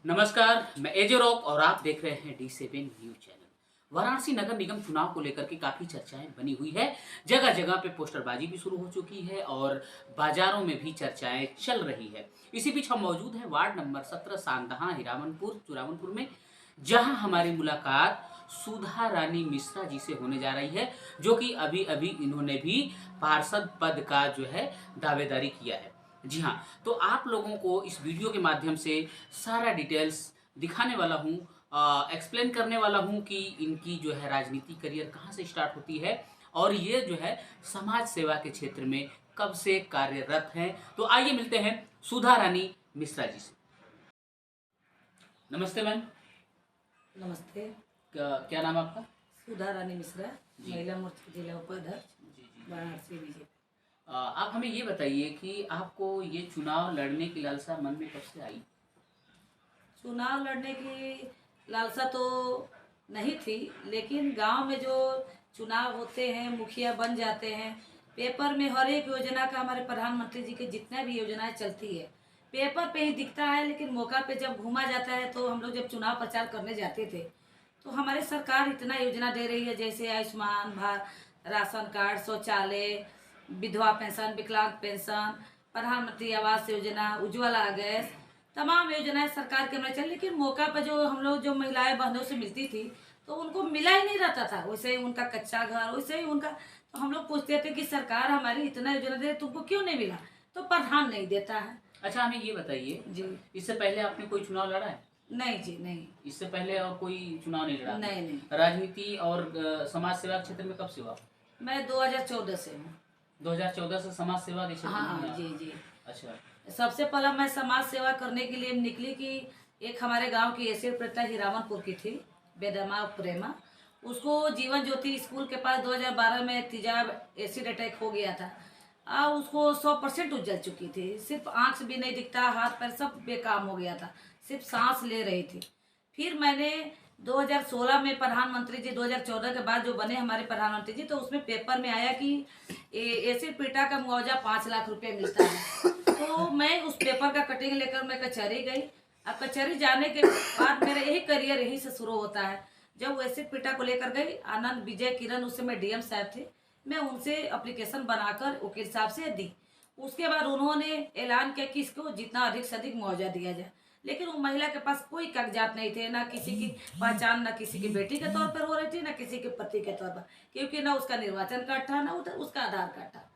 नमस्कार, मैं एजे रॉक और आप देख रहे हैं D7 न्यूज चैनल। वाराणसी नगर निगम चुनाव को लेकर के काफी चर्चाएं बनी हुई है। जगह जगह पे पोस्टरबाजी भी शुरू हो चुकी है और बाजारों में भी चर्चाएं चल रही है। इसी बीच हम मौजूद हैं वार्ड नंबर 17 सांदहा हिरामनपुर चुरावनपुर में, जहां हमारी मुलाकात सुधा रानी मिश्रा जी से होने जा रही है, जो कि अभी अभी इन्होंने भी पार्षद पद का जो है दावेदारी किया है। जी हाँ, तो आप लोगों को इस वीडियो के माध्यम से सारा डिटेल्स दिखाने वाला हूँ, एक्सप्लेन करने वाला हूँ कि इनकी जो है राजनीति करियर कहाँ से स्टार्ट होती है और ये जो है समाज सेवा के क्षेत्र में कब से कार्यरत हैं। तो आइए मिलते हैं सुधा रानी मिश्रा जी से। नमस्ते मैम। नमस्ते। क्या नाम आपका? सुधा रानी मिश्रा, जी। महिला मोर्चा जिला उपाध्यक्ष, जी जी। वाराणसी बीजेपी। आप हमें ये बताइए कि आपको ये चुनाव लड़ने की लालसा मन में कब से आई? चुनाव लड़ने की लालसा तो नहीं थी, लेकिन गांव में जो चुनाव होते हैं, मुखिया बन जाते हैं, पेपर में हर एक योजना का, हमारे प्रधानमंत्री जी की जितना भी योजनाएं चलती है पेपर पे ही दिखता है, लेकिन मौका पे जब घूमा जाता है तो हम लोग जब चुनाव प्रचार करने जाते थे तो हमारे सरकार इतना योजना दे रही है, जैसे आयुष्मान भारत, राशन कार्ड, शौचालय, विधवा पेंशन, विकलांग पेंशन, प्रधानमंत्री आवास योजना, उज्ज्वला गैस, तमाम योजनाएं सरकार के में चल, लेकिन मौका पर जो हम लोग जो महिलाएं बहनों से मिलती थी तो उनको मिला ही नहीं रहता था। वैसे ही उनका कच्चा घर, वैसे ही उनका, तो हम लोग पूछते थे कि सरकार हमारी इतना योजना दे, तुमको क्यों नहीं मिला? तो प्रधान नहीं देता है। अच्छा, हमें ये बताइए जी इससे पहले आपने कोई चुनाव लड़ा है? नहीं जी, नहीं इससे पहले और कोई चुनाव नहीं लड़ा? नहीं नहीं। राजनीति और समाज सेवा के क्षेत्र में कब से हुआ? मैं 2014 से हूँ। 2014 से समाज सेवा के क्षेत्र में हाँ हैं आप? जी जी। अच्छा। सबसे पहला मैं समाज सेवा करने के लिए निकली कि एक हमारे गांव की एसिड प्रथा हिरामनपुर की थी, बेदमा प्रेमा। उसको जीवन ज्योति स्कूल के पास 2012 में तेजाब एसिड अटैक हो गया था। उसको 100% उजल चुकी थी, सिर्फ आँख भी नहीं दिखता, हाथ पैर सब बेकाम हो गया था, सिर्फ सांस ले रही थी। फिर मैंने 2016 में प्रधानमंत्री जी, 2014 के बाद जो बने हमारे प्रधानमंत्री जी, तो उसमें पेपर में आया कि एसिड पीटा का मुआवजा 5 लाख रुपए मिलता है। तो मैं उस पेपर का कटिंग लेकर मैं कचहरी गई। अब कचहरी जाने के बाद मेरा यही करियर यहीं से शुरू होता है। जब वो एसिड पीटा को लेकर गई, आनंद विजय किरण उस समय डीएम साहब थे, मैं उनसे एप्लीकेशन बनाकर वकील साहब से दी। उसके बाद उन्होंने ऐलान किया कि इसको जितना अधिक से अधिक मुआवजा दिया जाए, लेकिन वो महिला के पास कोई कागजात नहीं थे, ना किसी की पहचान, ना किसी की बेटी के तौर पर हो रही थी, ना किसी के पति के तौर पर, क्योंकि ना उसका निर्वाचन कार्ड था, ना उसका आधार कार्ड था।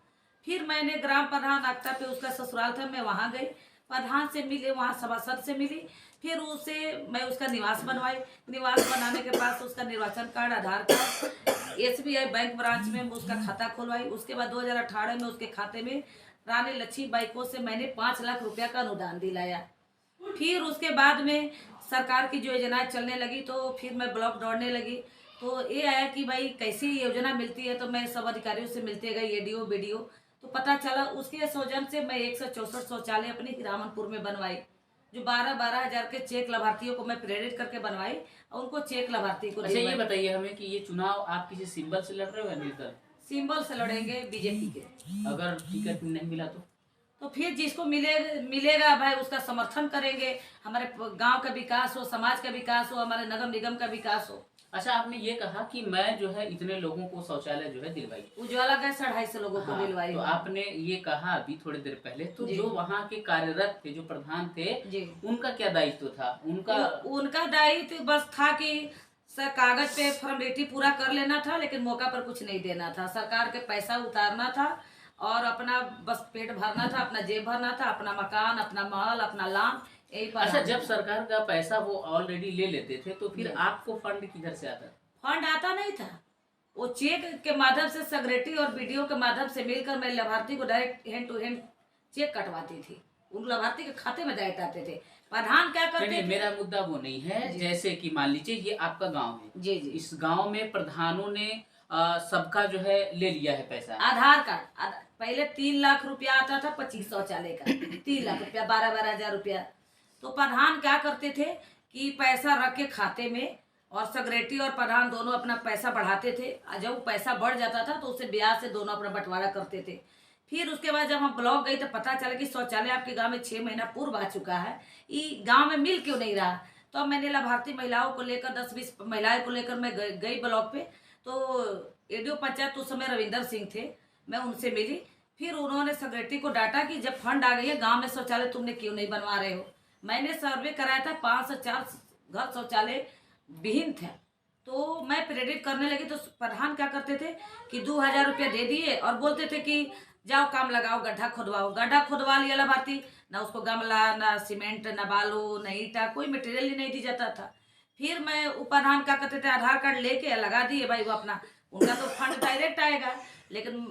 फिर मैंने ग्राम प्रधान आक्ता पे, उसका ससुराल था, मैं वहाँ गई, प्रधान से मिली, वहाँ सभासद से मिली। फिर उसे मैं उसका निवास बनवाई। निवास बनाने के बाद उसका निर्वाचन कार्ड, आधार कार्ड, एसबीआई बैंक ब्रांच में उसका खाता खुलवाई। उसके बाद 2018 में उसके खाते में रानी लक्ष्मीबाई को से मैंने 5 लाख रुपया का अनुदान दिलाया। फिर उसके बाद में सरकार की जो योजनाएं चलने लगी तो फिर मैं ब्लॉक दौड़ने लगी। तो ये आया कि भाई कैसी योजना मिलती है, तो मैं सब अधिकारियों से मिलते गई, एडीओ बीडीओ, तो पता चला उसके सौजन से मैं 164 शौचालय अपने हिरामनपुर में बनवाई, जो 12-12 हजार के चेक लाभार्थियों को मैं प्रेरित करके बनवाई और उनको चेक लाभार्थी को अच्छा, ये दिलवाई। बताइए हमें कि ये चुनाव आप किसी सिंबल से लड़ रहे हो या निर्दल? सिंबल से लड़ेंगे, बीजेपी के। अगर टिकट नहीं मिला तो फिर जिसको मिलेगा भाई उसका समर्थन करेंगे। हमारे गांव का विकास हो, समाज का विकास हो, हमारे नगर निगम का विकास हो। अच्छा, आपने ये कहा कि मैं जो है इतने लोगों को शौचालय जो है दिलवाई। उज्ज्वला गैस 250 लोगों को हाँ, दिलवाई। तो आपने ये कहा अभी थोड़ी देर पहले, तो जी। जो वहाँ के कार्यरत थे, जो प्रधान थे, जी। उनका क्या दायित्व था? उनका दायित्व बस था कि सर कागज पे फॉर्मेलिटी पूरा कर लेना था, लेकिन मौका पर कुछ नहीं देना था, सरकार के पैसा उतारना था और अपना बस पेट भरना था, अपना जेब भरना था, अपना मकान, अपना महल, अपना लाम, यही पर। अच्छा, जब सरकार का पैसा वो ऑलरेडी ले लेते थे तो फिर जी। आपको फंड किधर से आता? फंड आता नहीं था, वो चेक के माध्यम से सेक्रेटरी और बीडीओ के माध्यम से मिलकर मैं लाभार्थी को direct hand to hand cheque कटवाती थी, उन लाभार्थी के खाते में डायरेक्ट आते थे। प्रधान क्या करते नहीं, थे? मेरा मुद्दा वो नहीं है। जैसे कि मान लीजिए ये आपका गांव है, जी जी। इस गांव में प्रधानों ने सबका जो है ले लिया है पैसा। आधार कार्ड, पहले 3 लाख रुपया आता था 25 शौचालय का, 3 लाख रुपया, 12-12 हजार रुपया। तो प्रधान क्या करते थे कि पैसा रख के खाते में, और सेक्रेटरी और प्रधान दोनों अपना पैसा बढ़ाते थे, और जब वो पैसा बढ़ जाता था तो उससे ब्याज से दोनों अपना बंटवारा करते थे। फिर उसके बाद जब हम ब्लॉक गई तो पता चला कि शौचालय आपके गांव में 6 महीना पूर्व आ चुका है, ये गांव में मिल क्यों नहीं रहा। तो अब मैंने लाभार्थी महिलाओं को लेकर 10-20 महिलाएं को लेकर मैं गई ब्लॉक पे। तो एडीओ पंचायत उस समय रविंदर सिंह थे, मैं उनसे मिली। फिर उन्होंने सेक्रेटरी को डांटा कि जब फंड आ गई है गांव में शौचालय तुमने क्यों नहीं बनवा रहे हो। मैंने सर्वे कराया था, 5 से 4 घर शौचालय विहीन थे। तो मैं प्रेरित करने लगी तो प्रधान क्या करते थे कि 2,000 रुपया दे दिए और बोलते थे कि जाओ काम लगाओ, गड्ढा खोदवाओ। गड्ढा खोदवा लिया लाभार्थी, ना उसको गमला, ना सीमेंट, ना बालू, ना ईटा, कोई मटेरियल ही नहीं दी जाता था। फिर मैं प्रधान क्या करते थे, आधार कार्ड लेके लगा दिए भाई, वो अपना उनका तो फंड डायरेक्ट आएगा। लेकिन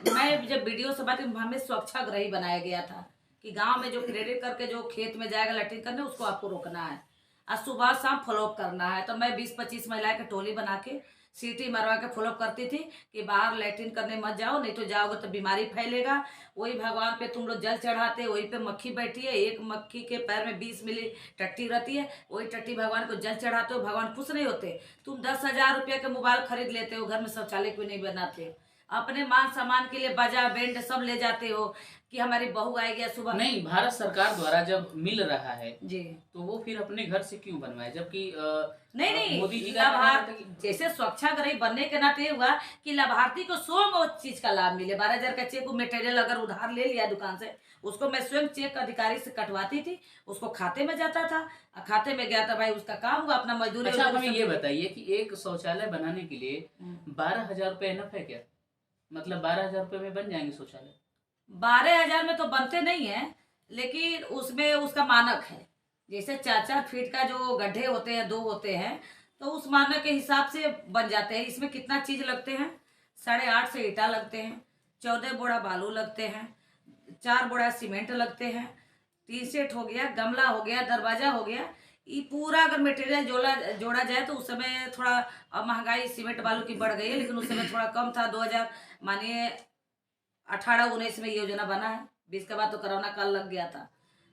मैं जब वीडियो से बात, हमें स्वच्छाग्रही बनाया गया था कि गांव में जो क्रेडिट करके जो खेत में जाएगा लैट्रिन करने, उसको आपको रोकना है और सुबह शाम फॉलोअप करना है। तो मैं 20-25 महिलाएं की टोली बना के सीटी मरवा के फॉलोअप करती थी कि बाहर लैट्रिन करने मत जाओ, नहीं तो जाओगे तो बीमारी फैलेगा। वही भगवान पे तुम लोग जल चढ़ाते, वही पे मक्खी बैठी है, एक मक्खी के पैर में 20 मिली टट्टी रहती है, वही टट्टी भगवान को जल चढ़ाते हो, भगवान खुश नहीं होते। तुम 10,000 रुपया के मोबाइल खरीद लेते हो, घर में शौचालय क्यों नहीं बनाते। अपने मान सम्मान के लिए बाजा बैंड सब ले जाते हो कि हमारी बहू आएगी सुबह। नहीं, भारत सरकार द्वारा जब मिल रहा है जी, तो वो फिर अपने घर से क्यों बनवाए, जबकि नहीं नहीं, मोदी जी का कहना था लाभार्थी कि जैसे स्वच्छाग्रही बनने के नाते ये हुआ कि लाभार्थी को स्वयं उस चीज का लाभ मिले। 12,000 का चेक मटेरियल अगर उधार ले लिया दुकान से, उसको मैं स्वयं चेक अधिकारी से कटवाती थी, उसको खाते में जाता था, खाते में गया था भाई, उसका काम हुआ, अपना मजदूरी। अच्छा, हमें ये बताइए कि एक शौचालय बनाने के लिए 12,000 रुपये इनफ है क्या? मतलब 12,000 रुपये में बन जाएंगे शौचालय? 12,000 में तो बनते नहीं है, लेकिन उसमें उसका मानक है। जैसे 4-4 फीट का जो गड्ढे होते हैं, 2 होते हैं, तो उस मानक के हिसाब से बन जाते हैं। इसमें कितना चीज लगते हैं, 8.5 से ईटा लगते हैं, 14 बोरा बालू लगते हैं, 4 बोरा सीमेंट लगते हैं, 3 सेट हो गया, गमला हो गया, दरवाजा हो गया। ये पूरा अगर मटेरियल जोड़ा जाए तो उस समय थोड़ा, अब महंगाई सीमेंट बालू की बढ़ गई है, लेकिन उस समय थोड़ा कम था। 2000 मानिए 18-19 में योजना बना है, 20 के बाद तो कोरोना काल लग गया था।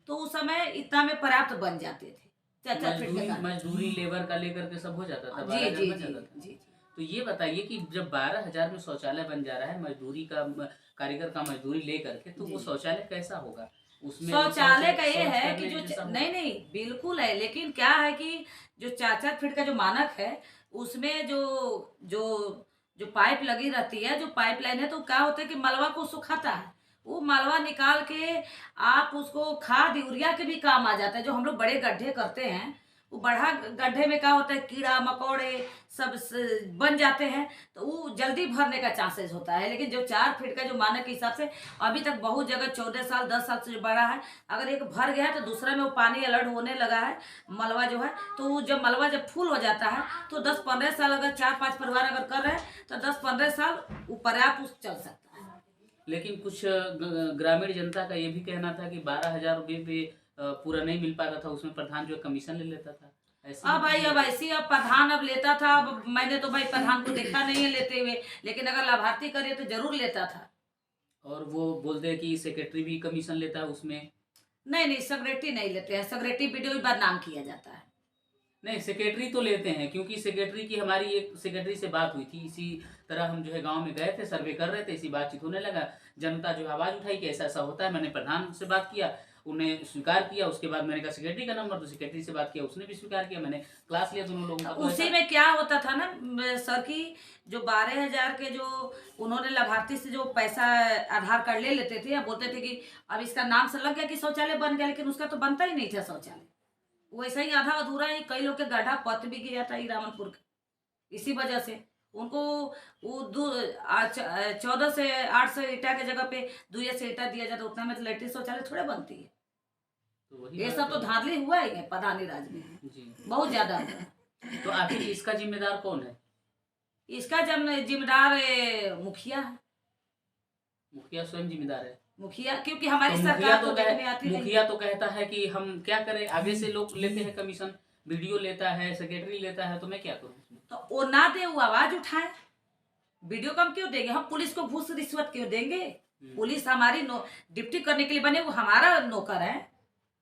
तो उस समय इतना में पर्याप्त बन जाते थे, 4-4 फीट के मजदूरी लेबर का लेकर के सब हो जाता था, जी 12,000 जी बन जी जाता था। जी। तो ये बताइए कि जब 12,000 में शौचालय बन जा रहा है, मजदूरी का कारीगर का मजदूरी लेकर के, तो वो शौचालय कैसा होगा? उसमें शौचालय का ये शौच है कि करने जो जैसा होगा? नहीं नहीं बिल्कुल है, लेकिन क्या है कि जो 4-4 फीट का जो मानक है, उसमें जो जो जो पाइप लगी रहती है, जो पाइपलाइन है, तो क्या होता है कि मलबा को सुखाता है। वो मलबा निकाल के आप उसको खाद यूरिया के भी काम आ जाता है। जो हम लोग बड़े गड्ढे करते हैं, वो बड़ा गड्ढे में क्या होता है, कीड़ा मकोड़े सब बन जाते हैं, तो वो जल्दी भरने का चांसेस होता है। लेकिन जो 4 फीट का जो मानक के हिसाब से अभी तक बहुत जगह 14 साल 10 साल से जो बड़ा है, अगर एक भर गया है तो दूसरा में वो पानी अलर्ट होने लगा है, मलबा जो है। तो वो जब मलबा जब फुल हो जाता है तो 10-15 साल अगर 4-5 परिवार अगर कर रहे हैं तो 10-15 साल वो पर्याप्त चल सकता है। लेकिन कुछ ग्रामीण जनता का ये भी कहना था कि 12,000 रुपये पे पूरा नहीं मिल पाता था, उसमें प्रधान जो है कमीशन ले लेता था। ऐसी अब भाई, अब ऐसी, अब प्रधान अब लेता था। अब मैंने तो भाई प्रधान को देखा नहीं है लेते हुए, लेकिन अगर लाभार्थी करे तो जरूर लेता था। और वो बोलते हैं कि सेक्रेटरी भी कमीशन लेता है उसमें। नहीं नहीं, सेक्रेटरी नहीं लेते हैं, सेक्रेटरी वीडियो ही बदनाम किया जाता है। नहीं, सेक्रेटरी तो लेते हैं, क्योंकि सेक्रेटरी की हमारी एक सेक्रेटरी से बात हुई थी। इसी तरह हम जो है गांव में गए थे, सर्वे कर रहे थे, इसी बातचीत होने लगा। जनता जो आवाज़ उठाई कि ऐसा ऐसा होता है। मैंने प्रधान से बात किया, उन्हें स्वीकार किया। उसके बाद मैंने कहा सेक्रेटरी का नंबर, तो सेक्रेटरी से बात किया, उसने भी स्वीकार किया। मैंने क्लास लिया दोनों लोगों का। तो उसी में क्या होता था ना सर की, जो 12,000 के जो उन्होंने लाभार्थी से जो पैसा आधार कार्ड ले लेते थे, या बोलते थे कि अब इसका नाम से लग गया कि शौचालय बन गया, लेकिन उसका तो बनता ही नहीं था शौचालय। वैसा ही आधा अधूरा ही, कई लोग के गड्ढा पत भी गया था रामनपुर का। इसी वजह से उनको वो 14 से 8 से ईटा के जगह पे 2 से ईटा दिया जाता, उतना में तो लैट्रिन शौचालय थोड़े बनती है। तो वही ये बात सब तो है। धांधली हुआ ही है प्रधानी राज में, जी। बहुत ज्यादा हुआ है। तो आखिर इसका जिम्मेदार कौन है? इसका जब जिम्मेदार मुखिया है। मुखिया स्वयं जिम्मेदार है? मुखिया, क्योंकि हमारी तो सरकार तो देखने आती नहीं। मुखिया तो कहता है कि हम क्या करें, आगे से लोग लेते हैं कमीशन, वीडियो लेता है, सेक्रेटरी लेता है, तो मैं क्या करूं? तो वो ना दे, वो आवाज उठाए। वीडियो कम क्यों देंगे हम? पुलिस को घूस रिश्वत क्यों देंगे? पुलिस हमारी ड्यूटी करने के लिए बने, वो हमारा नौकर है।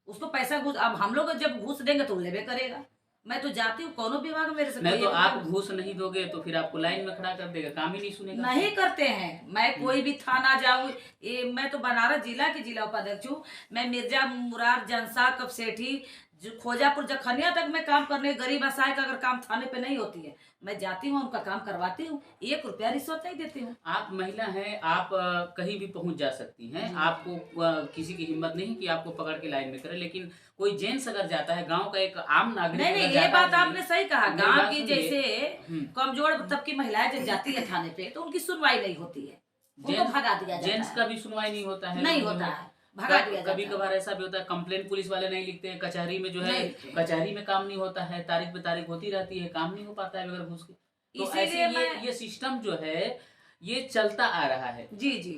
उसको पैसा घूस, अब हम लोग जब घूस देंगे तो वो लेबे करेगा। मैं तो जाती हूँ, कोनो विभाग में मेरे से नहीं कोई तो एक आप बार घूस नहीं दोगे तो फिर आपको लाइन में खड़ा कर देगा, काम ही नहीं सुनेगा। नहीं करते हैं। मैं कोई भी थाना जाऊँ, ये मैं तो बनारस जिला की जिला उपाध्यक्ष हूँ। मैं मिर्जा मुरार जनसा कपसेठी जो खोजापुर जखनिया तक मैं काम करने, गरीब असहाय का अगर काम थाने पे नहीं होती है, मैं जाती हूँ, उनका काम करवाती हूँ, 1 रुपया रिश्वत नहीं देती हूँ। आप महिला हैं, आप कहीं भी पहुंच जा सकती हैं, जी। आपको किसी की हिम्मत नहीं कि आपको पकड़ के लाइन में करे, लेकिन कोई जेंट्स अगर जाता है, गांव का एक आम नागरिक नहीं नहीं, अगर ये जाता बात है, आपने सही कहा। मेरी गांव बात की सुनिए। जैसे हम्म। कमजोर तबकी महिलाएं जब जाती है थाने पे, तो उनकी सुनवाई नहीं होती है, उनको भगा दिया जाता जेंट्स है। का भी सुनवाई नहीं होता है, नहीं जो होता है है, भगा दिया जाता कभी है। कभार ऐसा भी होता है, कंप्लेंट पुलिस वाले नहीं लिखते हैं, कचहरी में जो है नहीं लिखते हैं। कचहरी में काम नहीं होता है, तारीख पे तारीख होती रहती है, काम नहीं हो पाता है बगैर घूस के। तो ऐसे इसीलिए मैं ये सिस्टम जो है ये चलता आ रहा है। जी जी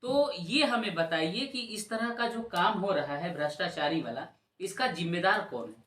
तो ये हमें बताइए कि इस तरह का जो काम हो रहा है भ्रष्टाचारी वाला, इसका जिम्मेदार कौन है?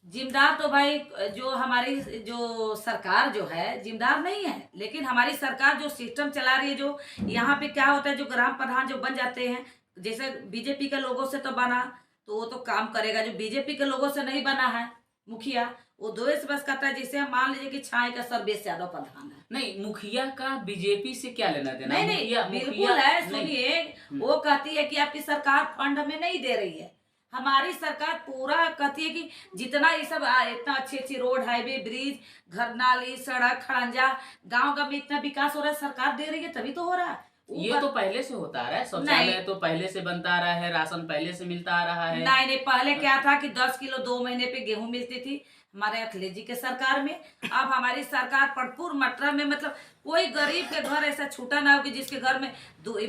जिम्मेदार तो भाई जो हमारी जो सरकार जो है जिम्मेदार नहीं है, लेकिन हमारी सरकार जो सिस्टम चला रही है, जो यहाँ पे क्या होता है, जो ग्राम प्रधान जो बन जाते हैं, जैसे बीजेपी के लोगों से तो बना, तो वो तो काम करेगा। जो बीजेपी के लोगों से नहीं बना है मुखिया, वो दो से बस करता है। जैसे हम मान लीजिए कि छाए का सर्वेश यादव प्रधान है। नहीं, मुखिया का बीजेपी से क्या लेना देना? नहीं नहीं, मुखिया बिल्कुल है। नहीं। सुनिए, वो कहती है कि आपकी सरकार फंड हमें नहीं दे रही है। हमारी सरकार पूरा कहती है कि जितना ये सब इतना अच्छी अच्छी रोड, हाईवे, ब्रिज, घर, नाली, सड़क, खड़ंजा, गांव में इतना विकास हो रहा है, सरकार दे रही है, तभी तो हो रहा है। ये तो पहले से होता आ रहा है, शौचालय तो पहले से बनता आ रहा है, राशन पहले से मिलता आ रहा है। नहीं नहीं, पहले क्या था कि 10 किलो 2 महीने पे गेहूं मिलती थी हमारे अखिलेश जी के सरकार में। अब हमारी सरकार भरपूर मात्रा में, मतलब कोई गरीब के घर ऐसा छूटा ना हो कि जिसके घर में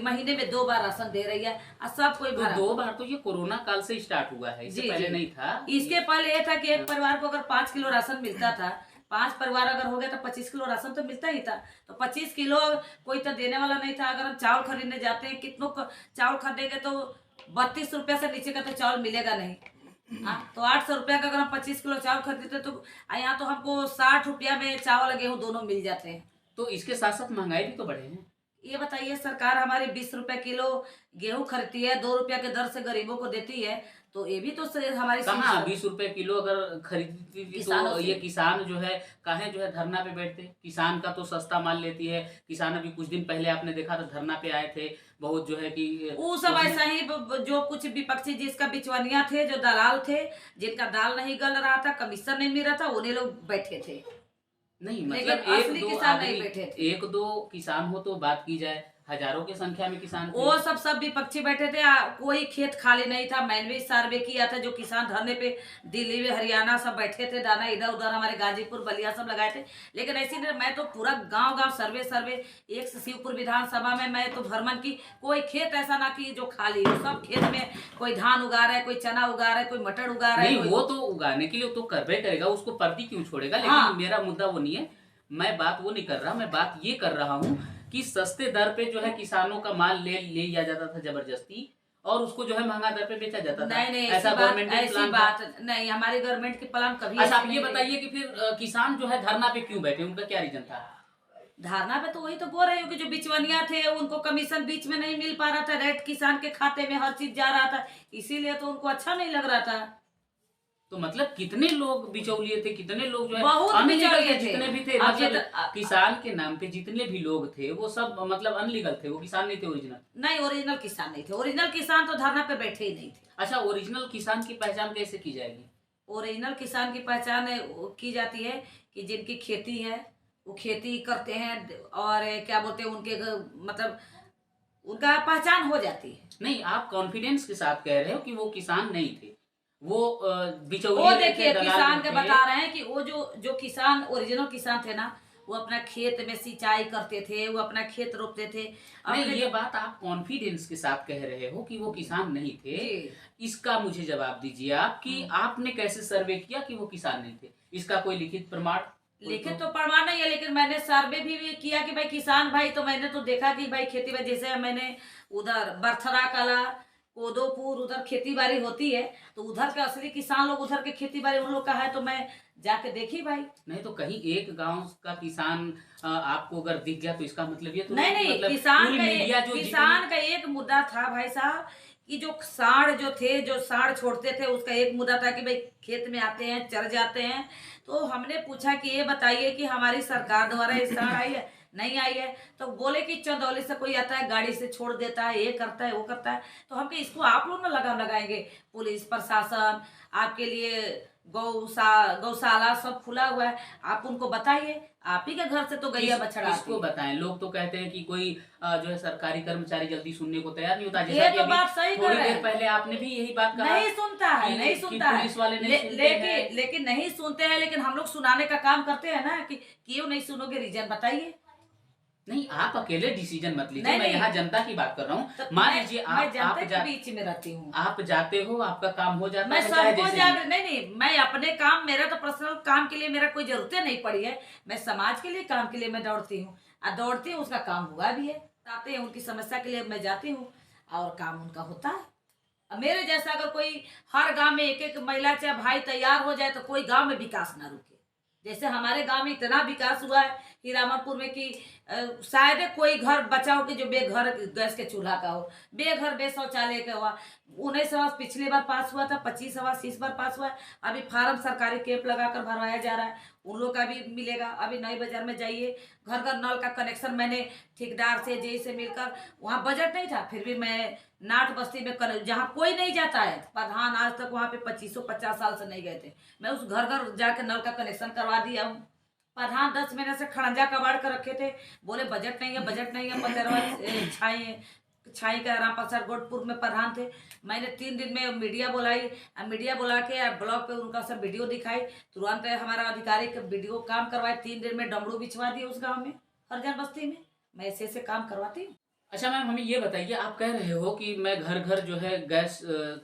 महीने में 2 बार राशन दे रही है, और सब कोई तो भरा। 2 बार तो ये कोरोना काल से स्टार्ट हुआ है, इससे जी पहले जी, नहीं था। इसके पहले ये था कि एक परिवार को अगर 5 किलो राशन मिलता था, 5 परिवार अगर हो गया तो 25 किलो राशन तो मिलता ही था। तो 25 किलो कोई तो देने वाला नहीं था। अगर हम चावल खरीदने जाते हैं, कितनों चावल खरीदेंगे तो 32 रुपया से नीचे का तो चावल मिलेगा नहीं। हाँ, तो 800 रुपया का अगर हम 25 किलो चावल खरीदते तो यहाँ तो हमको 60 रुपया में चावल गेहूँ दोनों मिल जाते हैं। तो इसके साथ साथ महंगाई भी तो बढ़े हैं। ये बताइए, सरकार हमारी 20 रुपए किलो गेहूं खरीदती है, 2 रुपया के दर से गरीबों को देती है, तो ये भी तो हमारी कहाँ 20 रुपए किलो अगर खरीदती थी किसानों तो से। ये किसान जो है काहे जो है धरना पे बैठते? किसान का तो सस्ता माल लेती है। किसान अभी कुछ दिन पहले आपने देखा था धरना पे आए थे, बहुत जो है कि वो सब ऐसा ही जो कुछ विपक्षी जिसका बिचवनिया थे, जो दलाल थे, जिनका दाल नहीं गल रहा था, कमीशन नहीं मिल रहा था, उन्हें लोग बैठे थे। नहीं, लेकिन मतलब एक असली दो किसान नहीं आदमी, बैठे थे। 1-2 किसान हो तो बात की जाए, हजारों की संख्या में किसान थे। वो सब विपक्षी बैठे थे। कोई खेत खाली नहीं था। मैंने भी सर्वे किया था, जो किसान धरने पे दिल्ली में, हरियाणा सब बैठे थे, दाना इधर उधर, हमारे गाजीपुर बलिया सब लगाए थे। लेकिन ऐसी नहीं, मैं तो पूरा गांव सर्वे एक से शिवपुर विधानसभा में मैं तो भ्रमण की, कोई खेत ऐसा ना कि जो खाली हो। सब खेत में कोई धान उगा रहा है, कोई चना उगा रहा है, कोई मटर उगा रहा है। नहीं, वो तो उगाने के लिए तो करबे करेगा, उसको प्रति क्यों छोड़ेगा? लेकिन हाँ। मेरा मुद्दा वो नहीं है, मैं बात वो नहीं कर रहा, मैं बात ये कर रहा हूँ कि सस्ते दर पे जो है किसानों का माल ले लिया जाता था जबरदस्ती, और उसको जो है महंगा दर पे बेचा जाता था। नहीं नहीं, ऐसा गवर्नमेंट ने ऐसी प्लान था। बात नहीं, हमारी गवर्नमेंट के प्लान कभी अच्छा, ऐसे आप ये नहीं रहे। बताइए कि फिर किसान जो है धरना पे क्यों बैठे, उनका क्या रीजन था? धारणा पे तो वही तो बोल रही हूँ कि जो बिचवनिया थे, उनको कमीशन बीच में नहीं मिल पा रहा था, रेट किसान के खाते में हर चीज जा रहा था, इसीलिए तो उनको अच्छा नहीं लग रहा था। तो मतलब कितने लोग बिचौलिए थे, कितने लोग जो है बहुत अनलीगल बिचौलिए थे, थे। जितने भी थे, अब ये मतलब तो किसान के नाम पे जितने भी लोग थे वो सब मतलब अनलीगल थे, वो किसान नहीं थे ओरिजिनल। नहीं, ओरिजिनल किसान नहीं थे। ओरिजिनल किसान तो धरना पे बैठे ही नहीं थे। अच्छा, ओरिजिनल किसान की पहचान कैसे की जाएगी? ओरिजिनल किसान की पहचान की जाती है कि जिनकी खेती है, वो खेती करते हैं, और क्या बोलते हैं, उनके मतलब उनका पहचान हो जाती है। नहीं, आप कॉन्फिडेंस के साथ कह रहे हो कि वो किसान नहीं थे, वो वो बिचौलिए थे, देखिए, दलाल किसान के थे। बता रहे हैं कि वो जो किसान ओरिजिनल किसान थे ना, वो अपना खेत में सिंचाई करते थे, वो अपना खेत रोपते थे। नहीं, अपने ये बात आप कॉन्फिडेंस के साथ कह रहे हो कि वो किसान नहीं थे। जी। इसका मुझे जवाब दीजिए आप कि आपने कैसे सर्वे किया कि वो किसान नहीं थे? इसका कोई लिखित प्रमाण? लिखित तो प्रमाण नहीं है, लेकिन मैंने सर्वे भी किया कि भाई किसान भाई, तो मैंने तो देखा कि भाई खेती में, जैसे मैंने उधर बरथरा कला, कोदोपुर, उधर खेती बाड़ी होती है, तो उधर के असली किसान लोग, उधर के खेती बाड़ी उन लोग का है, तो मैं जाके देखी भाई। नहीं तो कहीं एक गांव का किसान आपको अगर दिख गया तो इसका मतलब ये तो नहीं नहीं, मतलब किसान पूरी का मीडिया जो किसान का एक मुद्दा था भाई साहब कि जो सांड जो थे, जो सांड छोड़ते थे, उसका एक मुद्दा था कि भाई खेत में आते हैं, चर जाते हैं। तो हमने पूछा कि ये बताइए कि हमारी सरकार द्वारा ये सांड आई है, नहीं आई है। तो बोले कि चंदौली से कोई आता है, गाड़ी से छोड़ देता है, ये करता है, वो करता है। तो हम कहे इसको आप लोग ना लगाम लगाएंगे। पुलिस प्रशासन आपके लिए गौशाला सब खुला हुआ है, आप उनको बताइए। आप ही के घर से तो गैया बछड़ा आती किसको है। बताएं? लोग तो कहते हैं कि कोई जो है सरकारी कर्मचारी जल्दी सुनने को तैयार नहीं होता। ये जैसा कि तो अभी बात सही कर थोड़ी रहे देर हैं। पहले आपने भी यही बात कहा नहीं सुनता है, कि नहीं सुनता है। पुलिस वाले नहीं सुनते हैं। लेकिन नहीं सुनते हैं, लेकिन हम लोग सुनाने का काम करते हैं ना, कि क्यों नहीं सुनोगे, रीजन बताइए। नहीं, आप अकेले डिसीजन मत लीजिए। नहीं, मैं नहीं। यहाँ जनता की बात कर रहा हूँ। तो मान मैं लीजिए मैं जनता आप के बीच में रहती हूँ। आप जाते हो, आपका काम हो जाता मैं है, चाहे सबको जैसे भी। जाकर नहीं, मैं अपने काम, मेरा तो पर्सनल काम के लिए मेरा कोई जरूरतें नहीं पड़ी है। मैं समाज के लिए काम के लिए मैं दौड़ती हूँ, और दौड़ती हूँ, उसका काम हुआ भी है। आते हैं उनकी समस्या के लिए मैं जाती हूँ, और काम उनका होता है। अब मेरे जैसा अगर कोई हर गांव में एक एक महिला चाहे भाई तैयार हो जाए, तो कोई गांव में विकास ना रुके। जैसे हमारे गांव में इतना विकास हुआ है हीरामनपुर में कि शायद कोई घर बचा हो कि जो बेघर गैस के चूल्हा का हो, बेघर बे शौचालय का हुआ। 19 आवास पिछली बार पास हुआ था, 25 आवास इस बार पास हुआ है। अभी फार्म सरकारी कैंप लगाकर भरवाया जा रहा है, उन लोग का भी मिलेगा। अभी नई बाजार में जाइए, घर घर नल का कनेक्शन मैंने ठेकेदार से जेई से मिलकर, वहाँ बजट नहीं था, फिर भी मैं नाट बस्ती में जहाँ कोई नहीं जाता है, प्रधान आज तक वहाँ पे 2550 साल से नहीं गए थे, मैं उस घर घर जाके नल का कनेक्शन करवा दिया हूँ। प्रधान 10 महीने से खड़ंजा कबाड़ कर रखे थे, बोले बजट नहीं है, बजट नहीं है। पंद्रहवा छाई का राम प्रसाद गोटपुर में प्रधान थे। मैंने 3 दिन में मीडिया बुलाई, मीडिया बुला के ब्लॉग पे उनका सब वीडियो दिखाई, तुरंत हमारा अधिकारी के वीडियो काम करवाए। 3 दिन में डमरू बिछवा दिए उस गाँव में, हरजन बस्ती में। मैं ऐसे काम करवाती हूँ। अच्छा मैम, हमें ये बताइए, आप कह रहे हो कि मैं घर घर जो है गैस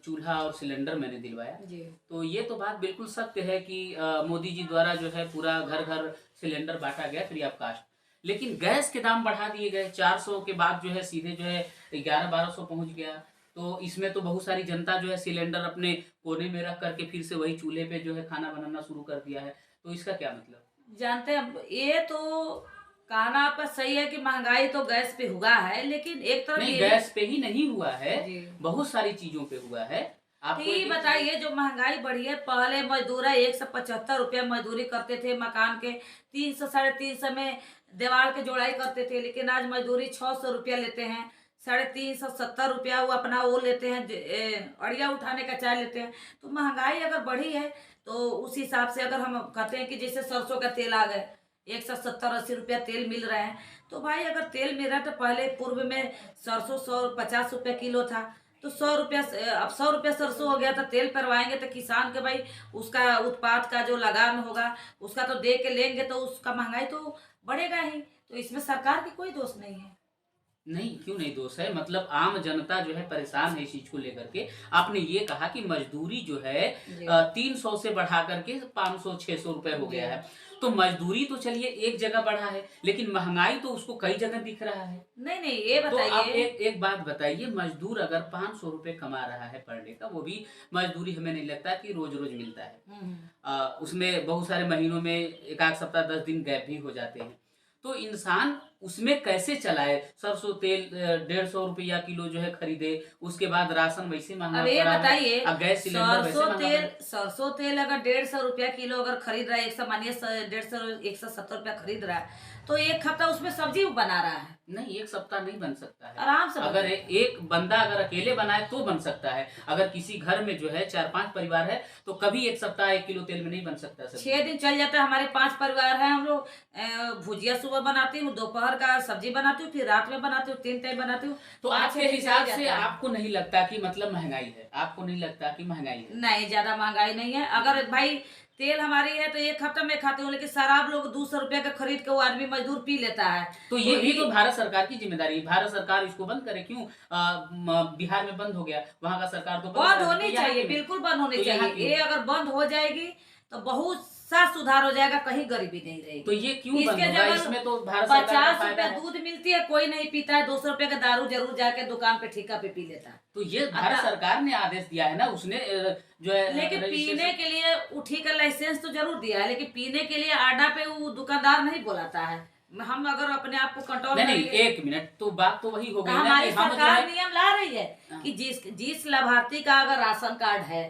चूल्हा और सिलेंडर मैंने दिलवाया। जी। तो ये तो बात बिल्कुल सत्य है कि मोदी जी द्वारा जो है पूरा घर घर सिलेंडर बांटा गया फ्री ऑफ कास्ट। लेकिन गैस के दाम बढ़ा दिए गए, 400 के बाद जो है सीधे जो है 1100-1200 पहुंच गया। तो इसमें तो बहुत सारी जनता जो है सिलेंडर अपने कोने में रख करके फिर से वही चूल्हे पे जो है खाना बनाना शुरू कर दिया है। तो इसका क्या मतलब? जानते हैं, ये तो कहना आपका सही है कि महंगाई तो गैस पे हुआ है, लेकिन एक तरफ नहीं, ये गैस पे ही नहीं हुआ है, जी। बहुत सारी चीजों पे हुआ है। आपको ठीक बताइए, जो महंगाई बढ़ी है, पहले मजदूर 175 रुपया मजदूरी करते थे मकान के, 300 350 में दीवार के जोड़ाई करते थे। लेकिन आज मजदूरी 600 रुपया लेते हैं, 350-70 रुपया वो अपना वो लेते हैं, अड़िया उठाने का चाय लेते हैं। तो महंगाई अगर बढ़ी है, तो उस हिसाब से अगर हम कहते हैं कि जैसे सरसों का तेल आ गए, 170-80 रुपया तेल मिल रहा है। तो भाई अगर तेल मिल रहा है, तो पहले पूर्व में सरसों 150 रुपया किलो था, तो 100 रुपया, अब 100 रुपया सरसों हो गया। तो तेल परवाएंगे तो किसान के भाई उसका उत्पाद का जो लगान होगा उसका तो दे के लेंगे, तो उसका महंगाई तो बढ़ेगा ही। तो इसमें सरकार की कोई दोष नहीं है। नहीं, क्यों नहीं दोष है? मतलब आम जनता जो है परेशान है इस चीज को लेकर के। आपने ये कहा कि मजदूरी जो है जी। 300 से बढ़ा करके 500-600 रुपए हो गया जी। है। तो मजदूरी तो चलिए एक जगह बढ़ा है, लेकिन महंगाई तो उसको कई जगह दिख रहा है। नहीं नहीं, ये तो आप बताइए। एक बात बताइए, मजदूर अगर 500 रुपए कमा रहा है पर डे का, वो भी मजदूरी हमें नहीं लगता कि रोज रोज मिलता है। उसमें बहुत सारे महीनों में एक आध सप्ताह 10 दिन गैप भी हो जाते हैं। तो इंसान उसमें कैसे चलाए? सरसों तेल 150 रुपया किलो जो है खरीदे, उसके बाद राशन वैसे महंगा अब ये पड़ा है, बताइए, अब गैस सिलेंडर वैसे महंगा है। सरसों तेल अगर 150 रुपया किलो अगर खरीद रहा है, 100 मानिए 150-170 रुपया खरीद रहा है, तो एक हफ्ता उसमें सब्जी बना रहा है। नहीं, एक सप्ताह नहीं बन सकता है। आराम से अगर बना। एक बंदा अगर अकेले बनाए तो बन सकता है। अगर किसी घर में जो है 4-5 परिवार है, तो कभी एक सप्ताह 1 किलो तेल में नहीं बन सकता सब्जी। 6 दिन चल जाता है। हमारे 5 परिवार है, हम लोग भुजिया सुबह बनाती हूँ, दोपहर का सब्जी बनाती हूँ, फिर रात में बनाती हूँ, 3 टाइम बनाती हूँ। तो 5-6 आपके दिन चल हिसाब जाता से है। आपको नहीं लगता कि मतलब महंगाई है? आपको नहीं लगता कि महंगाई है? नहीं, ज्यादा महंगाई नहीं है। अगर भाई तेल हमारी है तो एक हफ्ता में खाती हूँ, लेकिन शराब लोग 200 रुपया का खरीद के वो आदमी मजदूर पी लेता है। तो ये भी तो भारत सरकार की जिम्मेदारी है। भारत सरकार इसको बंद करे। क्यों बिहार में बंद हो गया, वहां का सरकार तो बंद करे। होनी तो यहाँ चाहिए, क्यों? बिल्कुल बंद होनी तो यहाँ चाहिए। क्यों? ये अगर बंद हो जाएगी तो बहुत सा सुधार हो जाएगा, कहीं गरीबी नहीं रहेगी। तो ये क्यों बंद इसके होगा? जगह इसमें तो भारत सरकार का 50 फायदा रुपया है। दूध मिलती है, कोई नहीं पीता है। 200 रुपया का दारू जरूर जाके दुकान पे ठेका पे पी लेता है। तो ये भारत सरकार ने आदेश दिया है ना, उसने जो है लेकिन रजिस्ट्रेशन- पीने के लिए उठी का लाइसेंस तो जरूर दिया है, लेकिन पीने के लिए आडा पे वो दुकानदार नहीं बोलाता है। हम अगर अपने आप को कंट्रोल नहीं नहीं, करेंगे, एक मिनट, तो बात तो वही हो गई ना हमारी कि हम जो सरकार है। नियम ला रही है हाँ। कि जिस लाभार्थी का अगर राशन कार्ड है,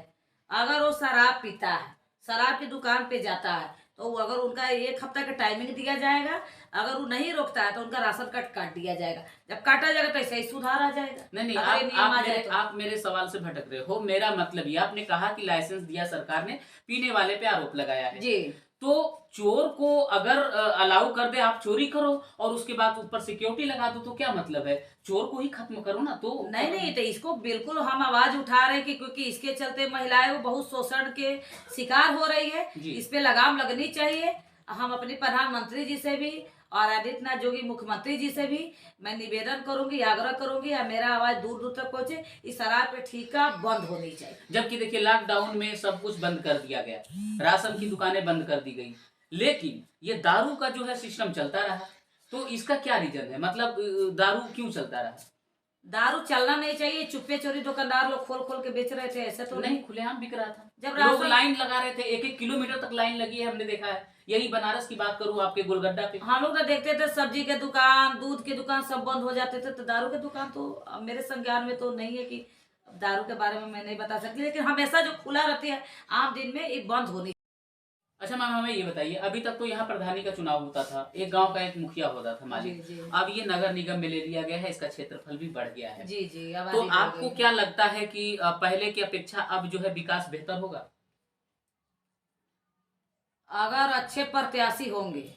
अगर वो शराब पीता है, शराब की दुकान पे जाता है, तो अगर उनका 1 हफ्ता का टाइमिंग दिया जाएगा, अगर वो नहीं रोकता है तो उनका राशन कार्ड काट दिया जाएगा। जब काटा जाएगा तो ऐसे ही सुधार आ जाएगा। नहीं नहीं, अगर ये नियम आ जाए तो आप मेरे सवाल से भटक रहे हो। मेरा मतलब ये, आपने कहा कि लाइसेंस दिया सरकार ने, पीने वाले पे आरोप लगाया है। जी। तो चोर को अगर अलाउ कर दे, आप चोरी करो और उसके बाद ऊपर सिक्योरिटी लगा दो, तो क्या मतलब है? चोर को ही खत्म करो ना। तो नहीं नहीं, तो इसको बिल्कुल हम आवाज उठा रहे हैं कि क्योंकि इसके चलते महिलाएं वो बहुत शोषण के शिकार हो रही है। जी। इस पे लगाम लगनी चाहिए। हम अपने प्रधानमंत्री जी से भी और आदित्यनाथ जोगी मुख्यमंत्री जी से भी मैं निवेदन करूंगी, आग्रह करूंगी, या मेरा आवाज दूर दूर तक पहुंचे, इस शराब पे ठीका बंद होनी चाहिए। जबकि देखिए, लॉकडाउन में सब कुछ बंद कर दिया गया, राशन की दुकानें बंद कर दी गई, लेकिन ये दारू का जो है सिस्टम चलता रहा। तो इसका क्या रीजन है? मतलब दारू क्यों चलता रहा? दारू चलना नहीं चाहिए। चुप्पे चोरी दुकानदार लोग खोल खोल के बेच रहे थे, ऐसे तो नहीं, खुलेआम बिक रहा था। जब लोग राशन, लाइन लगा रहे थे, 1-1 किलोमीटर तक लाइन लगी है, हमने देखा है। यही बनारस की बात करूं, आपके गोलगड्डा पे। हम लोग तो देखते थे सब्जी के दुकान, दूध की दुकान सब बंद हो जाते थे, तो दारू के दुकान तो अब मेरे संज्ञान में तो नहीं है कि दारू के बारे में मैं नहीं बता सकती, लेकिन हमेशा जो खुला रहती है आम दिन में, ये बंद होनी। अच्छा मैम, हमें ये बताइए, अभी तक तो यहाँ प्रधानी का चुनाव होता था, एक गांव का एक मुखिया होता था, जी मालिक। जी अब ये नगर निगम में ले लिया गया है, इसका क्षेत्रफल भी बढ़ गया है। जी जी, तो आबादी बढ़ आपको गई। क्या लगता है कि पहले की अपेक्षा अब जो है विकास बेहतर होगा? अगर अच्छे प्रत्याशी होंगे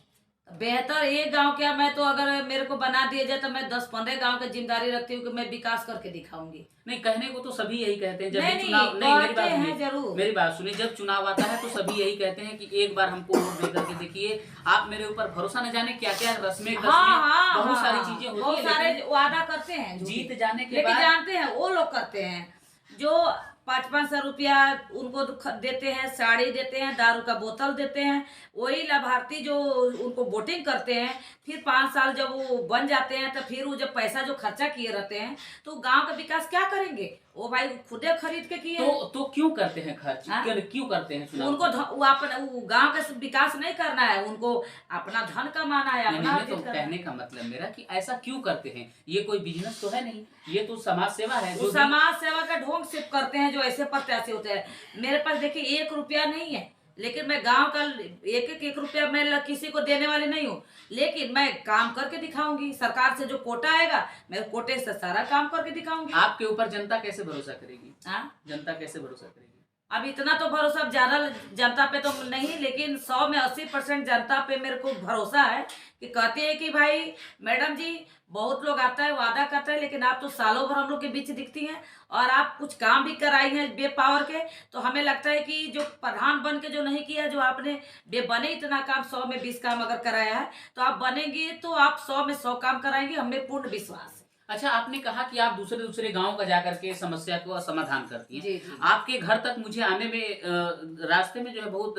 बेहतर, एक गांव क्या, मैं तो अगर मेरे को बना दिया जाए तो मैं 10-15 गांव की जिम्मेदारी रखती हूँ कि मैं विकास करके दिखाऊंगी। नहीं, कहने को तो सभी यही कहते हैं, जब नहीं भी नहीं, चुनाव, नहीं मेरी कहते बात हैं सुनिए, जरूर। मेरी बात सुनिए, जब चुनाव आता है तो सभी यही कहते हैं कि एक बार हमको वोट दे करके देखिए, आप मेरे ऊपर भरोसा, न जाने क्या क्या रस्में हाँ कस्में, हाँ बहुत हाँ, सारी चीजें होती बहुत है, सारे लेकिन वादा करते हैं जीत जाने के लेकिन बाद जानते हैं वो लोग करते हैं जो 500-500 रुपया उनको देते हैं, साड़ी देते हैं, दारू का बोतल देते हैं। वही लाभार्थी जो उनको वोटिंग करते हैं, फिर 5 साल जब वो बन जाते हैं तो फिर वो जब पैसा जो खर्चा किए रहते हैं तो गांव का विकास क्या करेंगे? वो भाई खुदे खरीद के किए हैं। तो क्यों करते हैं खर्च? हाँ? क्यों करते हैं चुनाव? उनको वो अपना वो गांव का विकास नहीं करना है, उनको अपना धन कमाना है, नहीं अपना नहीं, अर्जित तो करना है। कहने का मतलब मेरा कि ऐसा क्यों करते हैं? ये कोई बिजनेस तो है नहीं, ये तो समाज सेवा है। वो जो भी समाज सेवा का ढोंग सिर्फ करते हैं जो ऐसे प्रत्याशी होते हैं। मेरे पास देखिए 1 रुपया नहीं है, लेकिन मैं गांव का एक रुपया मैं किसी को देने वाली नहीं हूँ, लेकिन मैं काम करके दिखाऊंगी। सरकार से जो कोटा आएगा मैं कोटे से सारा काम करके दिखाऊंगी। आपके ऊपर जनता कैसे भरोसा करेगी? हाँ, जनता कैसे भरोसा करेगी? अब इतना तो भरोसा, अब ज्यादा जनता पे तो नहीं, लेकिन 100 में 80% जनता पे मेरे को भरोसा है कि कहते हैं कि भाई मैडम जी, बहुत लोग आता है वादा करता है, लेकिन आप तो सालों भर हम लोग के बीच दिखती हैं और आप कुछ काम भी कराई हैं बे पावर के। तो हमें लगता है कि जो प्रधान बन के जो नहीं किया, जो आपने बे बने इतना काम, 100 में 20 काम अगर कराया है, तो आप बनेंगे तो आप 100 में 100 काम कराएंगे, हमें पूर्ण विश्वास है। अच्छा, आपने कहा कि आप दूसरे दूसरे गांव का जाकर के समस्या को समाधान करती हैं। जी जी आपके घर तक मुझे आने में रास्ते में जो है बहुत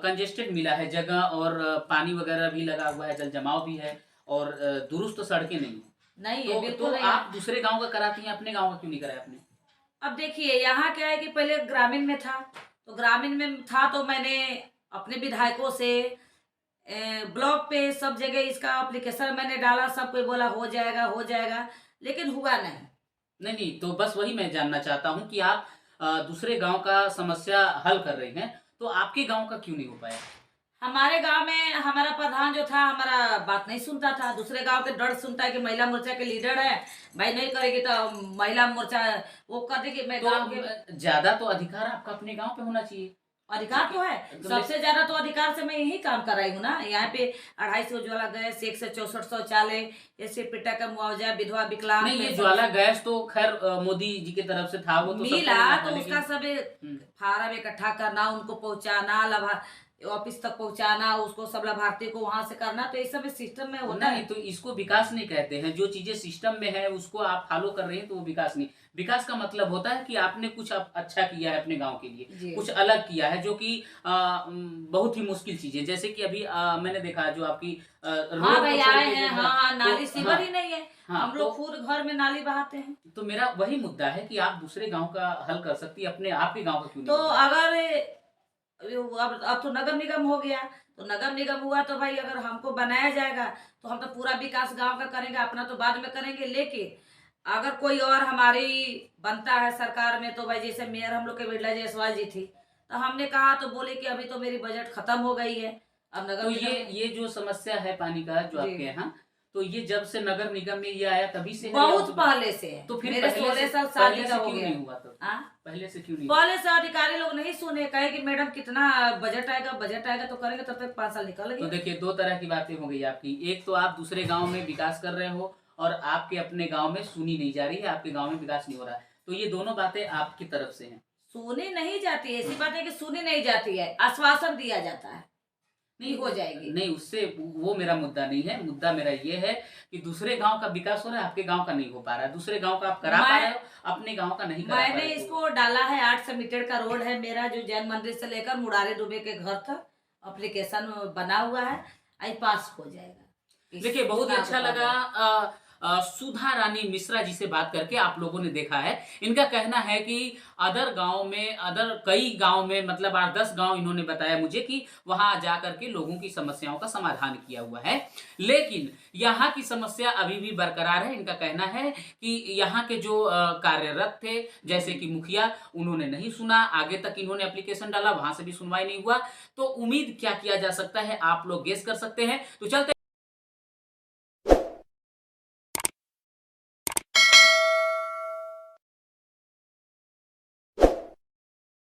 कंजेस्टेड मिला है जगह, और पानी वगैरह भी लगा हुआ है, जल जमाव भी है, और दुरुस्त सड़कें नहीं है। नहीं है, बिल्कुल तो नहीं आप है। दूसरे गांव का कराती हैं, अपने गांव का क्यों नहीं कराया आपने? अब देखिए यहाँ क्या है कि पहले ग्रामीण में था, तो ग्रामीण में था तो मैंने अपने विधायकों से ब्लॉक पे सब जगह इसका एप्लीकेशन मैंने डाला, सब कोई बोला हो जाएगा हो जाएगा, लेकिन हुआ नहीं। नहीं नहीं, तो बस वही मैं जानना चाहता हूँ कि आप दूसरे गांव का समस्या हल कर रही हैं, तो आपके गांव का क्यों नहीं हो पाया? हमारे गांव में हमारा प्रधान जो था हमारा बात नहीं सुनता था, दूसरे गांव के डर सुनता है कि महिला मोर्चा के लीडर है, भाई नहीं करेगी तो महिला मोर्चा वो कर देगी। मैं गांव के तो ज्यादा तो अधिकार आपका अपने गांव पे होना चाहिए। अधिकार तो है, तो सबसे ज्यादा तो अधिकार से मैं यही काम कर रही हूँ ना। यहाँ पे 250 उज्ज्वला गैस, 164 शौचालय, ऐसे पिटा का मुआवजा, विधवा विकलांग नहीं, ये पेंशन ज्वाला गैस तो खैर मोदी जी की तरफ से था, वो तो सबको मिला, मिला तो था, उसका लेकिन सब फार्म इकट्ठा करना, उनको पहुंचाना, लाभा ऑफिस तक पहुंचाना, उसको सब लाभार्थी को वहां से करना, तो ये सब सिस्टम में होता नहीं, है। तो इसको विकास नहीं कहते हैं। जो चीजें सिस्टम में है उसको आप फॉलो कर रहे हैं, तो वो विकास नहीं। विकास का मतलब होता है कि आपने कुछ अच्छा किया है अपने गांव के लिए, जी कुछ अलग किया है, जो कि बहुत ही मुश्किल चीज है। जैसे कि अभी मैंने देखा जो आपकी हाँ रोड भाई को छोड़ आए के हैं, जो हाँ हाँ, है, नाली तो सीवर ही नहीं है, हाँ, हम लोग खुद घर में नाली बहाते हैं। तो मेरा वही मुद्दा है कि आप दूसरे गांव का हल कर सकती है, अपने आपके गांव का क्यों नहीं तो हो पाया? अगर अब तो नगर निगम हो गया, तो नगर निगम हुआ तो भाई अगर हमको बनाया जाएगा तो हम तो पूरा विकास गांव का करेंगे, अपना तो बाद में करेंगे। लेकिन अगर कोई और हमारी बनता है सरकार में, तो भाई जैसे मेयर हम लोग के बिरला जायसवाल जी थी, तो हमने कहा तो बोले कि अभी तो मेरी बजट खत्म हो गई है, अब नगर तो निगम। ये जो समस्या है पानी का जो जी। आपके यहाँ, तो ये जब से नगर निगम में ये आया तभी से है या बहुत उसके पहले से है, तो फिर मेरे पहले 16 से साल शादी पहले का से हो क्यों गया। नहीं हुआ तब? हाँ, पहले से क्यों नहीं हुआ? पहले से अधिकारी लोग नहीं सुने, कहे कि मैडम कितना बजट आएगा, बजट आएगा तो करेंगे, तब तक 5 साल निकल तो गए। देखिए, दो तरह की बातें हो गई आपकी। एक तो आप दूसरे गांव में विकास कर रहे हो और आपके अपने गांव में सुनी नहीं जा रही है, आपके गांव में विकास नहीं हो रहा है। तो ये दोनों बातें आपकी तरफ से हैं। सुनी नहीं जाती है, ऐसी बात है कि सुनी नहीं जाती है, आश्वासन दिया जाता है नहीं हो जाएगी। नहीं, उससे वो मेरा मुद्दा नहीं है। मुद्दा मेरा ये है कि दूसरे गांव का विकास हो रहा है, आपके गांव का नहीं हो पा रहा है। दूसरे गांव का आप करा पा रहे हो, अपने गांव का नहीं करा पा मैंने रहे हो। इसको डाला है, 800 मीटर का रोड है मेरा, जो जैन मंदिर से लेकर मुरारे डूबे के घर तक एप्लीकेशन बना हुआ है, आई पास हो जाएगा। देखिए, बहुत ही चुनाव अच्छा के बाद। लगा सुधा रानी मिश्रा जी से बात करके। आप लोगों ने देखा है, इनका कहना है कि अदर गांव में, अदर कई गांव में, मतलब 8-10 गांव इन्होंने बताया मुझे कि वहां जा करके लोगों की समस्याओं का समाधान किया हुआ है, लेकिन यहाँ की समस्या अभी भी बरकरार है। इनका कहना है कि यहाँ के जो कार्यरत थे, जैसे कि मुखिया, उन्होंने नहीं सुना। आगे तक इन्होंने एप्लीकेशन डाला, वहां से भी सुनवाई नहीं हुआ। तो उम्मीद क्या किया जा सकता है, आप लोग गेस कर सकते हैं। तो चलते